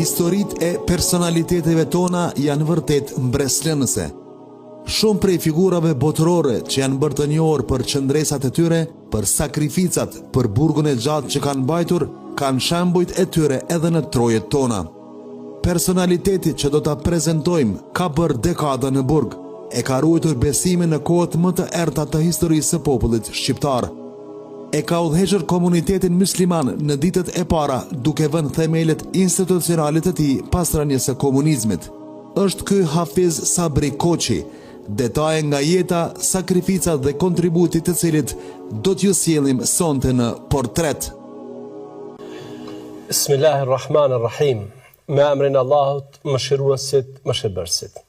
Historitë e personaliteteve tona janë vërtet mbreslënëse. Shumë prej figurave botërore që janë bërë të njohur për qëndresat e tyre, për sakrificat, për burgun e gjatë që kanë mbajtur, kanë shembujt e tyre edhe në trojet tona. Personaliteti që do ta prezantojmë ka bërë dekada në burg, e ka ruajtur besimin në kohët më të errta të historisë së popullit shqiptar. E ka udhëhequr komunitetin musliman në ditët e para duke vënë themelet institucionale të tij pas rënies së komunizmit. Është ky Hafiz Sabri Koçi, detaje nga jeta, sakrificat dhe kontributi të cilit do t'ju sjellim sonte në portret. Bismillahirrahmanirrahim. Me emrin Allahut, mëshiruesit, mëshirbërësit.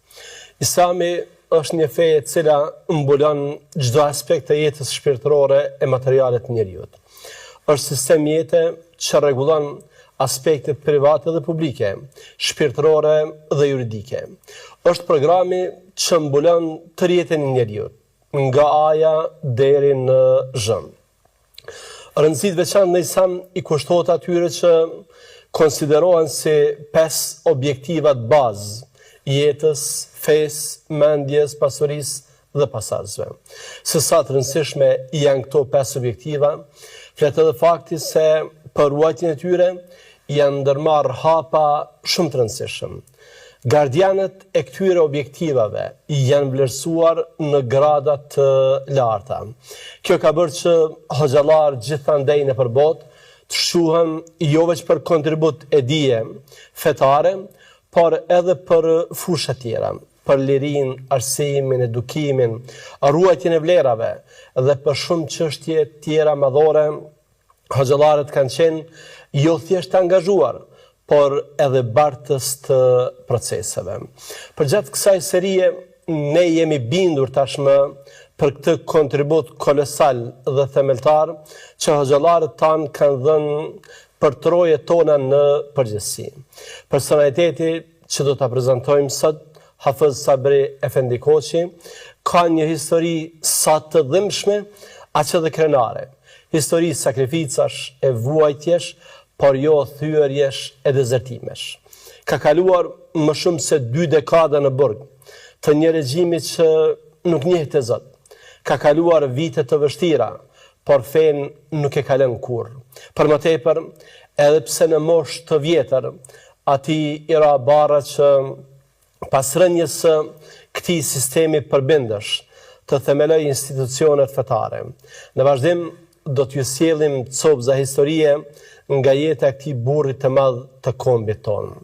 Islami është një fe e cila mbulon çdo aspekt të jetës shpirtërore e materiale të njerëzit. Është sistem jete që rregullon aspektet private dhe publike, shpirtërore dhe juridike. Është programi që mbulon të rjetën e njerëzit, nga aja deri në zhëm. Rëndësit veçantë në Islam i kushtohet atyre që konsiderohen si 5 objektivat bazë jetës, fesë, mendjes, pasurisë dhe pasardhësve. Se sa të rëndësishme janë këto 5 objektiva, flet edhe fakti se për ruajtjen e tyre janë ndërmarrë hapa shumë të rëndësishëm. Gardianët e këtyre objektivave janë vlerësuar në grada të larta. Kjo ka bërë që hoxhallar gjithandej nëpër botë të shuhen jo vetëm për kontribut e dije fetare, por edhe për fusha tjera, për lirinë, arsimin, edukimin, ruajtjen e vlerave dhe për shumë çështje tjera madhore. Hoxhallarët kanë qenë jo thjesht të angazhuar, por edhe bartës të proceseve. Përgjatë kësaj serie, ne jemi bindur tashmë për këtë kontribut kolosal dhe themeltar që hoxhallarët tanë kanë dhënë për trojet tona në përgjithësi. Personaliteti që do ta prezantojmë sot, Hafiz Sabri Efendi Koçi, ka një histori sa të dhimbshme, aq edhe krenare. Histori sakrificash e vuajtjesh, por jo thyerjesh e dezertimesh. Ka kaluar më shumë se 2 dekada në burg të një regjimi që nuk njehte Zot. Ka kaluar vite të vështira, por fen nuk e ka lënë kurrë. Për më tepër, edhe pse në moshë të vjetër, atij i ra barra që pas rënies së këtij sistemi përbindësh të themeloj institucionet fetare. Në vazhdim do t'ju sjellim copëza historie nga jeta e këtij burri të madh të kombit tonë.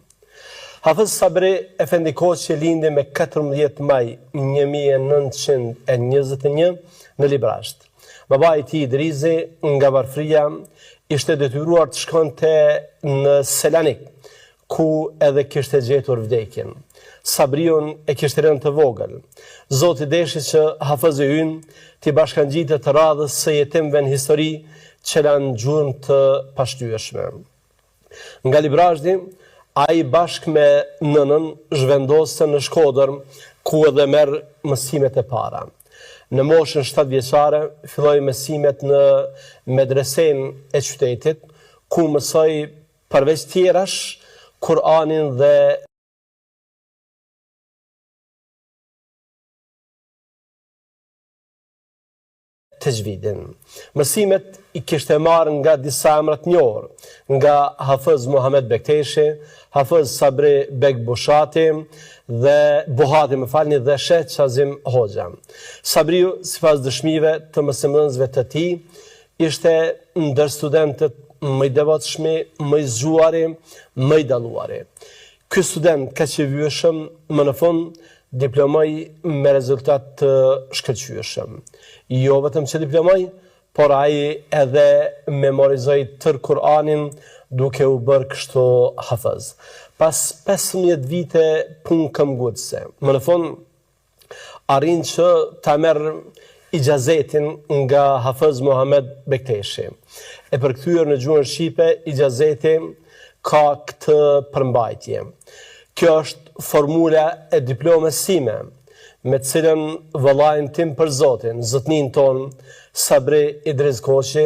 Hafiz Sabri Efendi Koçi lindi me 14 maj 1921 në Librazh. Babai i tij Idrizi nga varfëria ishte detyruar të shkonte në Selanik, ku edhe kishte gjetur vdekjen. Sabriun e kishte rënë të vogël. Zoti deshi që Hafizi ynë t'i bashkangjitë të radhës së jetimëve në histori që lanë gjurmë të pashtyeshme. Nga Librazhi, ai bashkë me nënën zhvendosën në Shkodër, ku edhe merr mësimet e para. Në moshën 7 vjeçare filloi mësimet në medresen e qytetit, ku mësoi përveç tjerash Kur'anin dhe tajvidin. Mësimet i kishte marrë nga disa emra të njohur, nga Hafiz Muhammed Bekteshi, Hafiz Sabri Bek Bushati dhe dhe Sheh Qazim Hoxha. Sabriu, sipas dëshmive të mësimdhënësve të tij, ishte ndër studentët më i devotshëm, më i zgjuari, më i dalluari. Ky student ka qevyeshëm më në fund diplomoi me rezultat të shkëlqyeshëm. Jo vetëm që diplomoi, por ai edhe memorizoi tër Kur'anin duke u bërë kështu hafiz. Pas 15 vite punë këmbgutëse, më në fund arrin që ta merr ijazetin nga Hafiz Muhammed Bekteshi. E përkthyer në gjuhën shqipe, ijazeti ka këtë përmbajtje. Kjo është formula e diplomës sime. me cilën vëllain tim për Zotin, zotnin ton, Sabri Idris Koçi,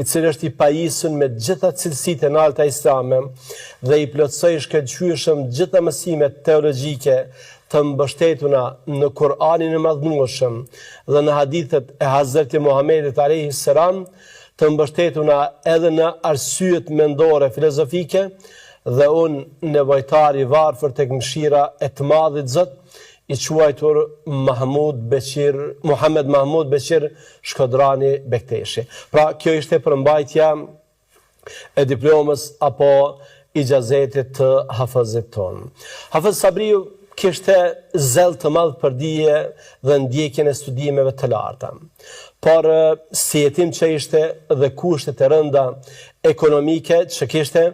i cili është i pajisur me gjitha cilësitë e larta islame dhe i plotësoi shkëlqyeshëm gjitha mësimet teologjike të mbështetuna në Kur'anin e Madhnueshëm dhe në hadithet e Hazreti Muhamedit alayhis salam, të mbështetuna edhe në arsyet mendore filozofike, dhe unë nevojtar i varfër tek mëshira e të madhit Zot, i quajtur Muhammed Mahmud Beqir Shkodrani Bekteshi. Pra, kjo ishte përmbajtja e diplomës apo ijazetit të hafëzit ton. Hafëz Sabriu kishte zell të madh për dije dhe ndjekjen e studimeve të larta. Por si jetim që ishte dhe kushtet e rënda ekonomike që kishte,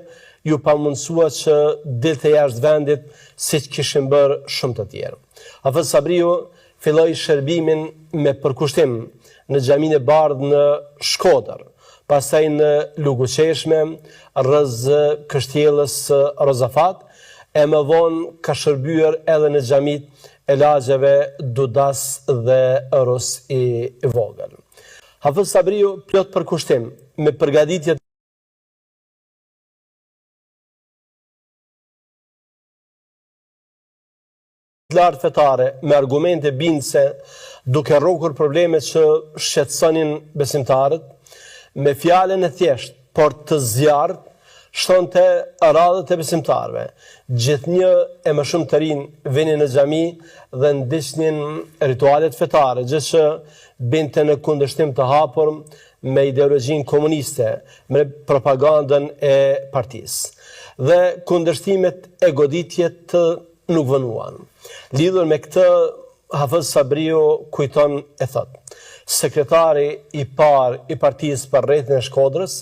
ju pamundësua që dilte jashtë vendit si që kishin bërë shumë të tjerë. Hafëz Sabriu filloi shërbimin me përkushtim në xhaminë e Bardhë në Shkodër, pastaj në Luguqeshme, rrëz Kështjellës Rozafat, e më vonë ka shërbyer edhe në xhamit e lagjeve Dudas dhe Rus i Vogël. Hafëz Sabriu plot përkushtim me përgatitjet lartë fetare me argumente bindëse, duke rrokur problemet që shqetësonin besimtarët, me fjalën e thjeshtë, por të zjarrt, shtonte radhët e besimtarëve. Gjithnjë e më shumë të rinj vinin në xhami dhe ndiqnin ritualet fetare, gjë që binte në kundërshtim të hapur me ideologjinë komuniste, me propagandën e partisë. Dhe kundërshtimet e goditjet nuk vënuan. Lidhur me këtë, Hafëz Sabriu kujton e thot: sekretari i parë i partisë për rrethin e Shkodrës,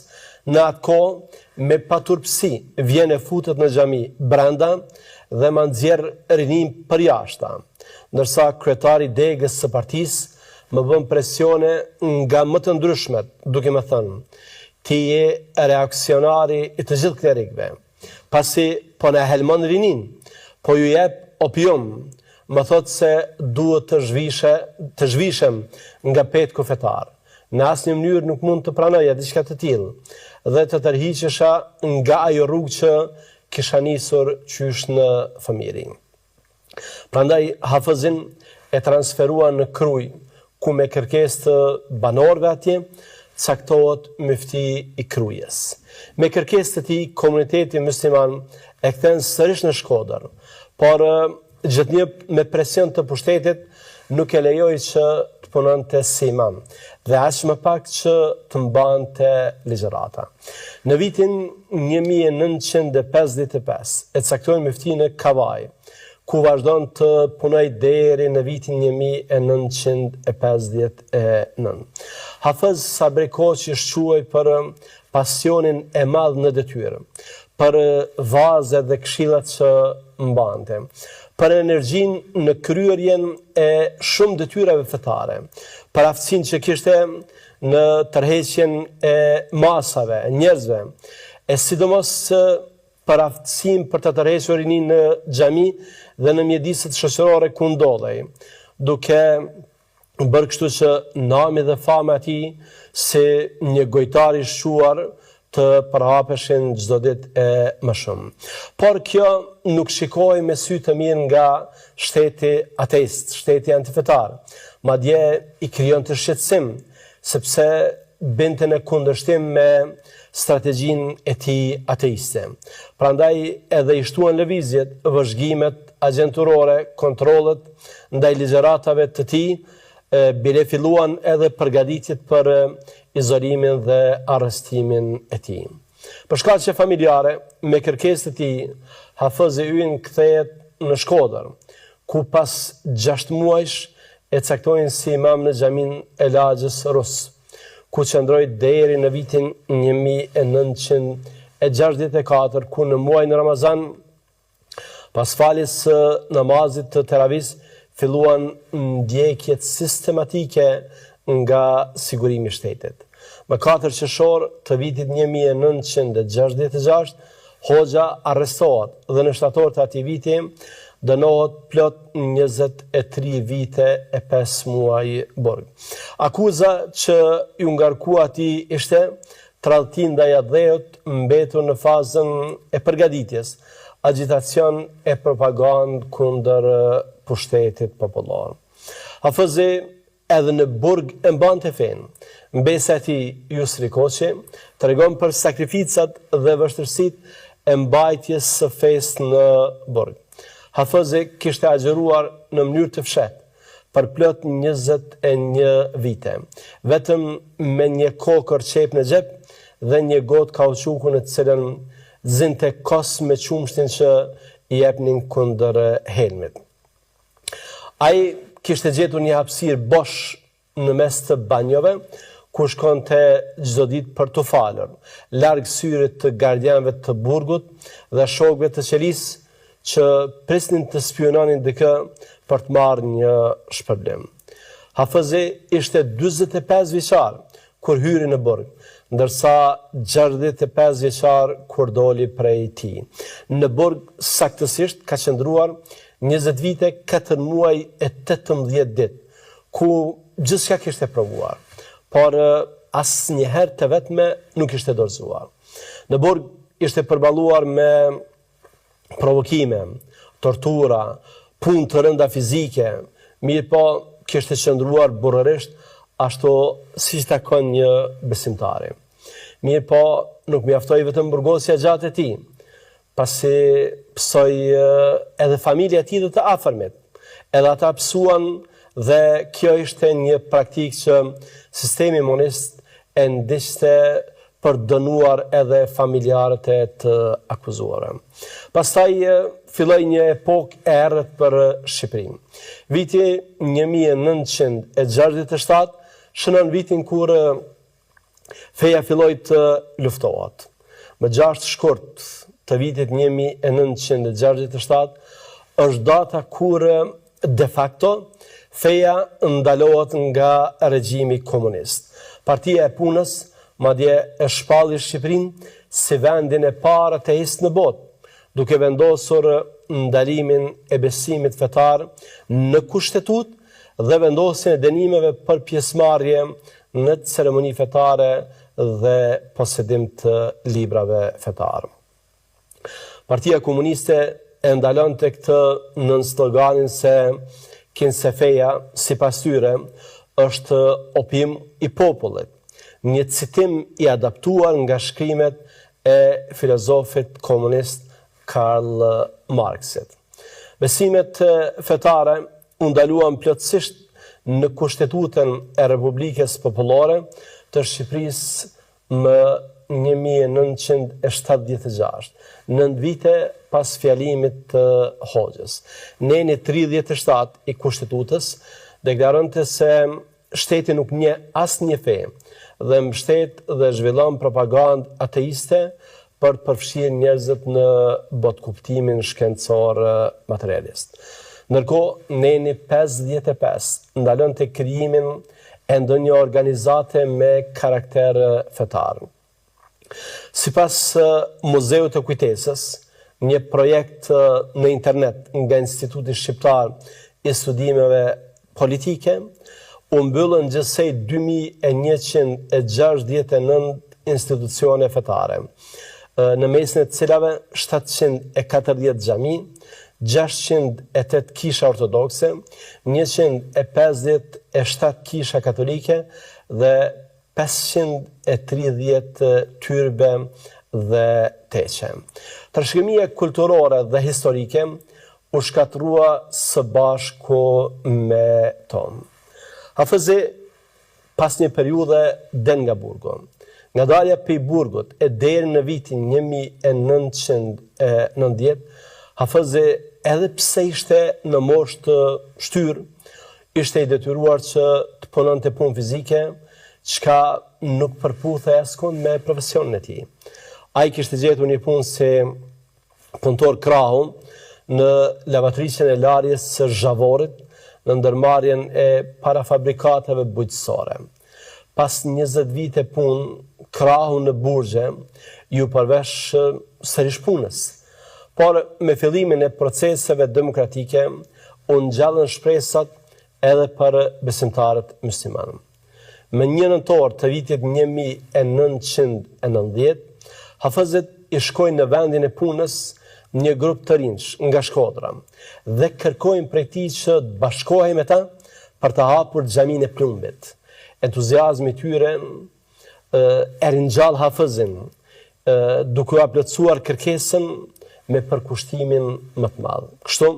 në atë kohë me paturpsi vjen e futet në xhami brenda dhe ma nxjerr rinim për jashta, ndërsa kryetari degës së partisë më bën presione nga më të ndryshmet, duke më thënë: ti je reaksionari i të gjithë klerikëve, pasi po na helmon rinin, po ju jep opium, më thot se duhet të zhvishem nga petku fetar. Në asnjë mënyrë nuk mund të pranoja diçka të tillë dhe të tërhiqesha nga ajo rrugë që kisha nisur qysh në fëmijëri. Prandaj Hafëzin e transferuan në Kruj, ku me kërkesë të banorëve atje caktohet mufti i Krujës. Me kërkesë të tij, komuniteti musliman e kthen sërish në Shkodër, por gjithnjë me presion të pushtetit nuk e lejoi që të punonte si imam dhe aq më pak që të mbante ligjërata. Në vitin 1955 e caktuan muftinë në Kavaj, ku vazhdon të punoj deri në vitin 1959. Hafëz Sabri Koçi shquaj për pasionin e madh në detyrë, për vazet dhe këshillat që mbante, për energjinë në kryerjen e shumë detyrave fetare, për aftësinë që kishte në tërheqjen e masave, njerëzve, e sidomos për aftësinë për të tërhequr rinin në xhami dhe në mjediset shoqërore ku ndodhej, duke bërë kështu që nami dhe fama e tij si një gojtar i shquar të përhapeshin çdo ditë e më shumë. Por kjo nuk shikoi me sy të mirë nga shteti ateist, shteti antifetar. Madje i krijonte shqetësim, sepse binte në kundërshtim me strategjinë e tij ateiste. Prandaj edhe i shtuan lëvizjet, vëzhgimet agjenturore, kontrollet ndaj ligjëratave të tij, bile filluan edhe përgatitjet për izolimin dhe arrestimin e tij. Për shkaqe familjare, me kërkesën e tij, Hafëzi ynë kthehet në Shkodër, ku pas 6 muajsh e caktojnë si imam në xhamin e lagjës Rus, ku qëndroi deri në vitin 1964, ku në muajin Ramazan, pas faljes së namazit të teravis, filluan ndjekjet sistematike nga sigurimi i shtetit. Më 4 qershor të vitit 1966, Hoxha arrestohet dhe në shtator të atij viti dënohet plot 23 vite e 5 muaj burg. Akuza që ju ngarkua atij ishte tradhtim ndaj adheut mbetur në fazën e përgatitjes, agitacion e propagandë kundër pushtetit popullor. Hafizi edhe në burg e mbante fen. Mbesa e tij Yusri Koçi tregon për sakrificat dhe vështirësitë e mbajtjes së fesë në burg. Hafizi kishte agjëruar në mënyrë të fshehtë për plot 21 vite, vetëm me një kokër qep në xhep dhe një gotë kauçuku në të cilën zinte kos me qumshtin që i jepnin kundër helmit. Ai kishte gjetur një hapësirë bosh në mes të banjove, ku shkonte çdo ditë për të falur, larg syrit të gardianëve të burgut dhe shokëve të qelisë që prisnin të spiononin dikë për të marrë një shpërblim. Hafizi ishte 45 vjeçar kur hyri në burg, ndërsa 65 vjeçar kur doli prej tij. Në burg saktësisht ka qëndruar 20 vite, 4 muaj e 18 ditë, ku gjithçka kishte provuar, por asnjëherë të vetme nuk ishte dorëzuar. Në burg ishte përballuar me provokime, tortura, punë të rënda fizike, mirë po kishte qëndruar burrërisht ashtu siç takon një besimtari. Mirë po nuk mjaftoi vetëm burgosja gjatë e tij, pasi psoi edhe familja e tij dhe të afërmit. Edhe ata psuan dhe kjo ishte një praktikë që sistemi monist e ndiqte për dënuar edhe familjarët e të akuzuarë. Pastaj filloi një epokë e errët për Shqipërinë. Viti 1967 shënon vitin kur feja filloi të luftohet. Më 6 shkurt të vitit 1967 është data kur de facto feja ndalohet nga regjimi komunist. Partia e Punës madje e shpalli Shqipërinë si vendin e parë ateist në botë, duke vendosur ndalimin e besimit fetar në kushtetut dhe vendosjen e dënimeve për pjesëmarrje në ceremoni fetare dhe posedim të librave fetar. Partia Komuniste e ndalonte këtë nën sloganin se kinse feja, sipas tyre, është opim i popullit, një citim i adaptuar nga shkrimet e filozofit komunist Karl Marxit. Besimet fetare u ndaluan plotësisht në Kushtetutën e Republikës Popullore të Shqipërisë më 1976, 9 vite pas fjalimit të Hoxhës. Neni 37 i Kushtetutës deklaronte se shteti nuk njeh asnjë fe dhe mbështet dhe zhvillon propagandë ateiste për të përfshirë njerëzit në botkuptimin shkencor materialist. Ndërkohë, Neni 55 ndalonte krijimin e ndonjë organizate me karakter fetar. Sipas Muzeut të Kujtesës, një projekt në internet nga Instituti Shqiptar i Studimeve Politike, u mbyllën gjithsej 2169 institucione fetare, në mesin e të cilave 740 xhami, 608 kisha ortodokse, 157 kisha katolike dhe 530 tyrbe dhe teqe. Trashëgimia kulturore dhe historike u shkatrua së bashku me tonë. Hafizi pas një periudhe den nga burgu. Nga dalja prej burgut e deri në vitin 1990, Hafizi edhe pse ishte në moshë të shtyrë, ishte i detyruar që të punonte punë fizike, çka nuk përputhej askund me profesionin e tij. Ai kishte gjetur një punë si punëtor krahu në lavatricën e larjes së zhavorit, në ndërmarrjen e parafabrikateve bujqësore. Pas 20 vite punë, krahu në burgje ju përvesh sërish punës, por me fillimin e proceseve demokratike, u ngjallën shpresat edhe për besimtarët muslimanë. Me 1 nëntor të vitit 1990, hafëzët i shkojnë në vendin e punës një grup të rinj nga Shkodra dhe kërkojnë prej tij që të bashkohej me ta për të hapur xhaminë e Plumbit. Entuziazmi i tyre e ringjall hafëzin, duke u plotësuar kërkesën me përkushtimin më të madh. Kështu,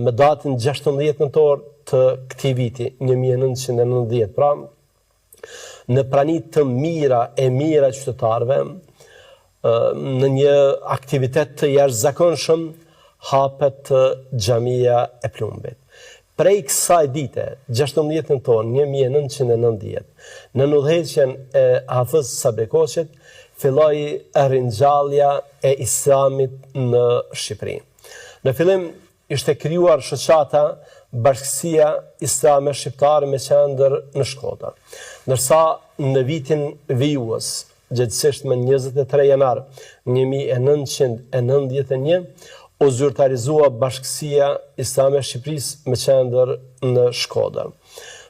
me datën 16 nëntor të këtij viti, 1990, pra, në prani të mira qytetarëve, në një aktivitet të jashtëzakonshëm, hapet xhamia e Plumbit. Prej kësaj dite, 16 nëntor 1990, në udhëheqjen e Hafëz Sabri Koçit, filloi ringjallja e Islamit në Shqipëri. Në fillim ishte krijuar shoqata Bashkësia Islame Shqiptare me qendër në Shkodër, ndërsa në vitin vijues, gjithsesi më 23 janar 1991, u zyrtarizua Bashkësia Islame Shqipërisë me qendër në Shkodër.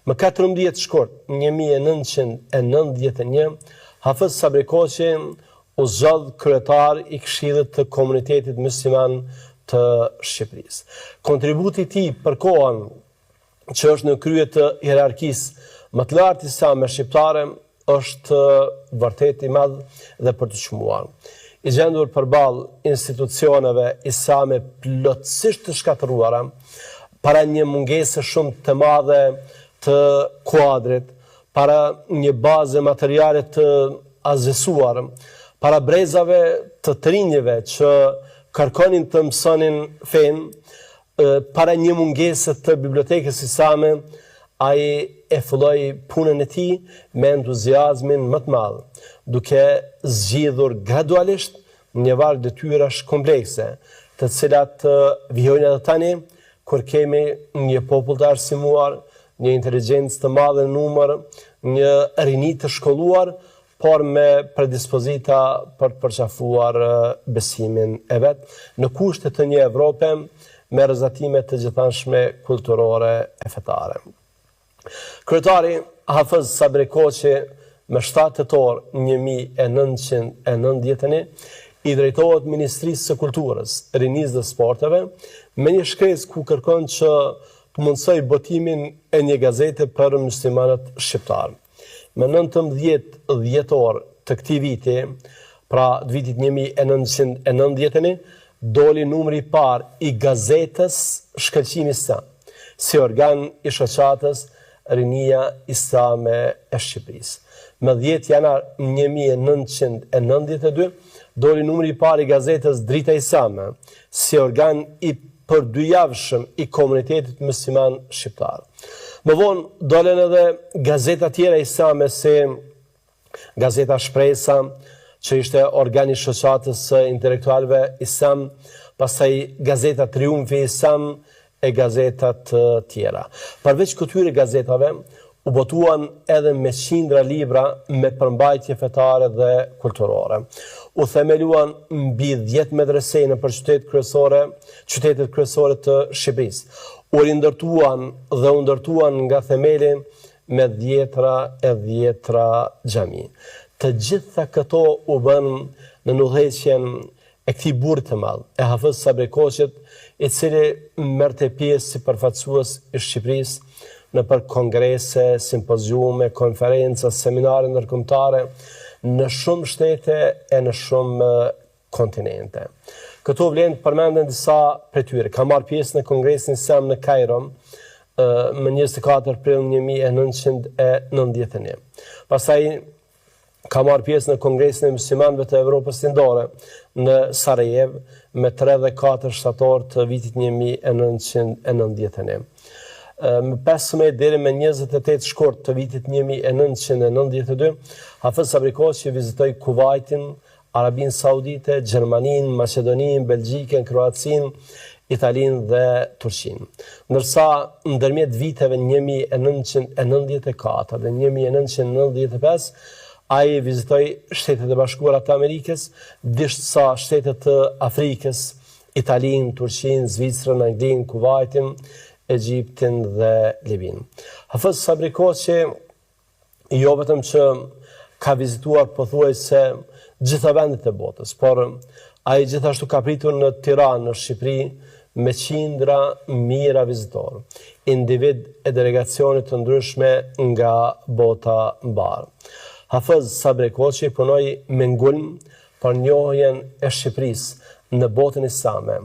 Më 14 shkurt 1991, Hafëz Sabri Koçi u zgjodh kryetar i Këshillit të Komunitetit Musliman të Shqipërisë. Kontributi i tij për kohën që është në krye të hierarkisë më të lartë islame shqiptare është vërtet i madh dhe për të çmuar. I gjendur përballë institucioneve islame plotësisht të shkatëruara, para një mungese shumë të madhe të kuadrit, para një baze materiale të azhësuar, para brezave të trinjeve që kërkonin të mësonin fen, para një mungese të bibliotekës islame, ai e filloi punën e tij me entuziazmin më të madh, duke zgjidhur gradualisht një varg detyrash komplekse, të cilat vijojnë edhe tani, kur kemi një popull të arsimuar, një inteligjencë të madhe në numër, një rini të shkolluar, por me predispozita për të përqafuar besimin e vet, në kushte të një Evrope me rrezatime të gjithanshme kulturore e fetare. Kryetari Hafëz Sabri Koçi me 7 tetor 1991 i drejtohet Ministrisë së Kulturës, Rinisë dhe Sporteve me një shkresë ku kërkon që të mundsoj botimin e një gazete për muslimanët shqiptarë. Me 19 dhjetor të këtij viti, pra të vitit 1991, doli numri i parë i gazetës Shkëlqimi Islam, si organ i shoqatës Rinia Islame e Shqipërisë. Me 10 janar 1992, doli numri i parë i gazetës Drita Islame, si organ i përdyjavshëm i komunitetit musliman shqiptar. Më vonë dolen edhe gazeta tjera islame si Gazeta Shpresa, që ishte organi i shoqatës së intelektualëve islam, pastaj Gazeta Triumfi Islam e gazetat tjera. Përveç këtyre gazetave, u botuan edhe me qindra libra me përmbajtje fetare dhe kulturore. U themeluan mbi 10 medrese në për qytetet kryesore të Shqipërisë. U rindërtuan dhe u ndërtuan nga themeli me dhjetra xhami. Të gjitha këto u bën në udhëheqjen e këtij burri të madh, e Hafëz Sabri Koçit, i cili merrte pjesë si përfaqësues i Shqipërisë në për kongrese, simpoziume, konferenca, seminare ndërkombëtare në shumë shtete e në shumë kontinente. Këto vlen të përmenden disa prej tyre. Ka marrë pjesë në Kongresin Islam në Kairo më 24 prill 1991. Pastaj ka marrë pjesë në Kongresin e Muslimanëve të Evropës Lindore në Sarajevo me 3 dhe 4 shtator të vitit 1991. Më 15 deri me 28 shkurt të vitit 1992, Hafëz Sabri Koçi vizitoi Kuvajtin, Arabinë Saudite, Gjermaninë, Maqedoninë, Belgjikën, Kroacinë, Italinë dhe Turqinë. Ndërsa ndërmjet viteve 1994 dhe 1995 Ai vizitoi Shtetet e Bashkuara të Amerikës, disa shtete të Afrikës, Italinë, Turqinë, Zvicrën, Anglinë, Kuvajtin, Egjiptin dhe Libin. Hafiz Sabri Koçi jo vetëm që ka vizituar pothuajse gjitha vendet e botës, por ai gjithashtu ka pritur në Tiranë, në Shqipëri, me qindra mijëra vizitorë, individ e delegacionit të ndryshme nga bota mbar. Hafiz Sabri Koçi punoi me ngulm për njohjen e Shqipërisë në botën islame,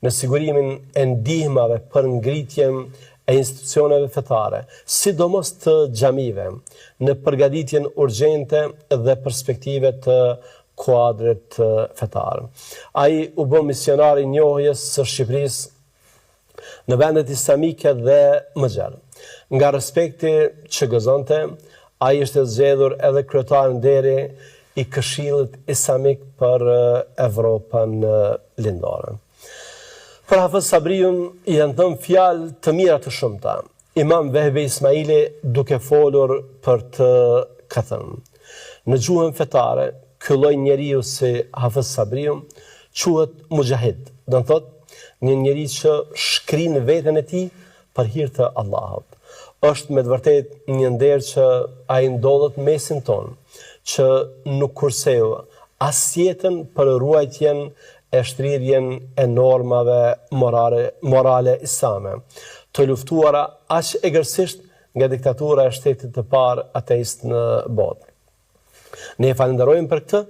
në sigurimin e ndihmave për ngritjen e institucioneve fetare, sidomos të xhamive, në përgatitjen urgjente dhe perspektive të kuadrit fetar. Ai u bë misionar i njohjes së Shqipërisë në vendet islamike dhe më gjerë. Nga respekti që gëzonte, ai ishte zgjedhur edhe kryetar nderi i Këshillit Islamik për Evropën lindore. Për Hafiz Sabriun janë thënë fjalë të mira të shumta. Imam Vehbi Ismaili duke folur për të ka thënë: në gjuhën fetare, ky lloj njeriu si Hafiz Sabriu quhet mujahid, do të thotë një njeri që shkrin veten e tij për hir të Allahut. Është me të vërtetë një nder që ai ndodhet mesin ton, që nuk kurseu as jetën për ruajtjen e shtrirjen e normave morale islame, të luftuara aq egërsisht nga diktatura e shtetit të parë ateist në botë. Ne e falenderojmë për këtë,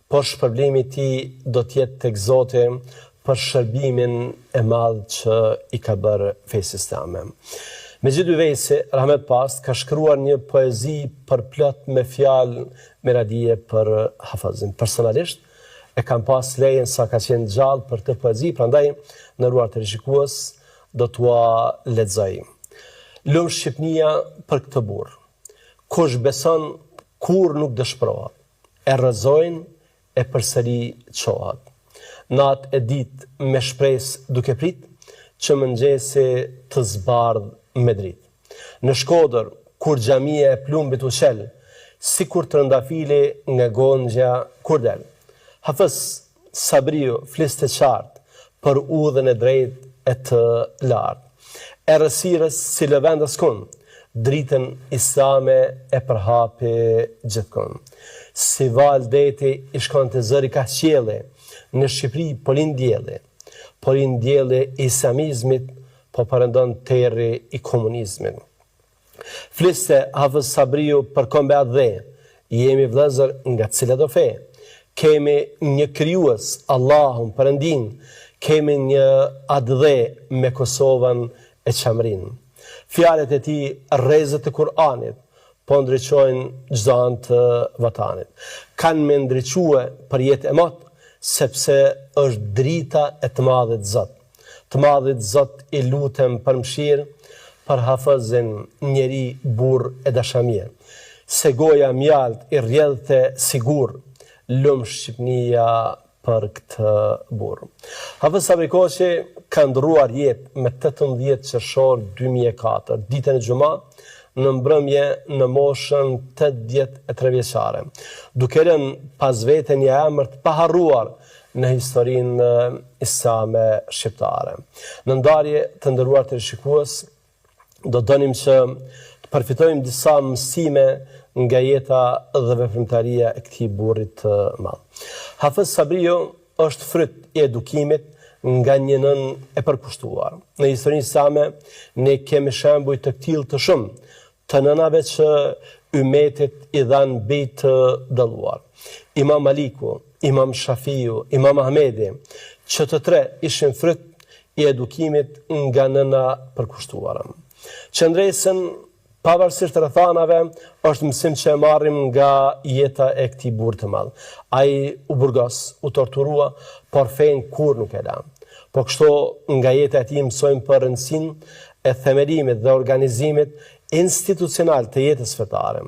por shpërblimi i tij do të jetë tek Zoti për shërbimin e madh që i ka bërë fesë islame. Mejid Uvejsi, rahmet past, ka shkruar një poezi përplot me fjalë meradie për Hafizin. Personalisht e kam pas lejen sa ka qenë gjallë për të poezi, prandaj nderuar televizikues do t'ua lexoj. Lum Shqipnia për këtë burr. Kush beson kur nuk dëshpërohet, e rrëzojnë e përsëri çohet. Natë e ditë me shpresë duke prit, që mëngjesi të zbardh me dritë. Në Shkodër, kur xhamia e plumbit u shel, sikur trëndafili nga gonxha kur del. Hafiz Sabriu fliste qartë për udhën e drejtë e të lartë. Errësirës si lëvendës kun, dritën islame e përhapi gjithkund. Si val deti i shkon të zëri ka qielli, në Shqipëri polin dielli. Polin dielli i islamizmit, po përëndon terri i komunizmit. Fliste Hafiz Sabriu për kombet dhe, jemi vëllezër nga cila do fe. Kemi një krijues, Allahun Perëndin, kemi një adhe me Kosovën e Qamrin. Fjalët e tij rrezet e Kur'anit po ndriçojnë çdo anë të vatanit. Kanë me ndriçue për jetë e mot, sepse është drita e të madhit Zot. Të madhit Zot i lutem për mëshirë për Hafizin, njeri burr e dashamir. Se goja mjalt i rrjedhte sigur, lum Shqipnia për këtë burr. Hafiz Sabri Koçi ka ndruar jetë me 18 qershor 2004, ditën e xumë, në mbrëmje në moshën 83 vjeçare, duke rënë pas vete një emër të paharruar në historinë islame shqiptare. Në ndarje të nderuar televizikues, do donim që të përfitojmë disa mësime nga jeta dhe veprimtaria e këtij burrit të madh. Hafiz Sabriu është fryt i edukimit nga një nën e përkushtuar. Në historinë islame ne kemi shembuj të tillë të shumë, të nënave që ummetit i dhanë bijt të dalluar. Imam Maliku, Imam Shafiu, Imam Ahmedi, që të tre ishin fryt i edukimit nga nëna përkushtuara. Qëndresën pavarësisht rrethanave, është mësim që e marrim nga jeta e këtij burri të madh. Ai u burgos, u torturua, por fen kur nuk e la. Po kështu nga jeta e tij mësojmë për rëndësinë e themelimit dhe organizimit institucional të jetës fetare.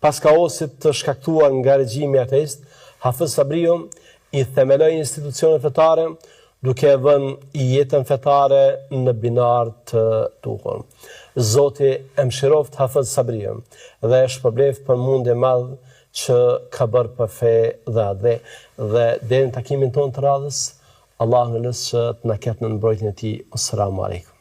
Pas kaosit të shkaktuar nga regjimi ateist, Hafiz Sabriu i themeloi institucionet fetare duke vënë jetën fetare në binar të duhur. Zoti e mëshiroft Hafiz Sabriu dhe e shpërbleft për mundje madh që ka bërë për fe dhe deri në takimin tonë të radhës, Allah në lësë që të na ketë në mbrojtjen e tij. Assalamu alaikum.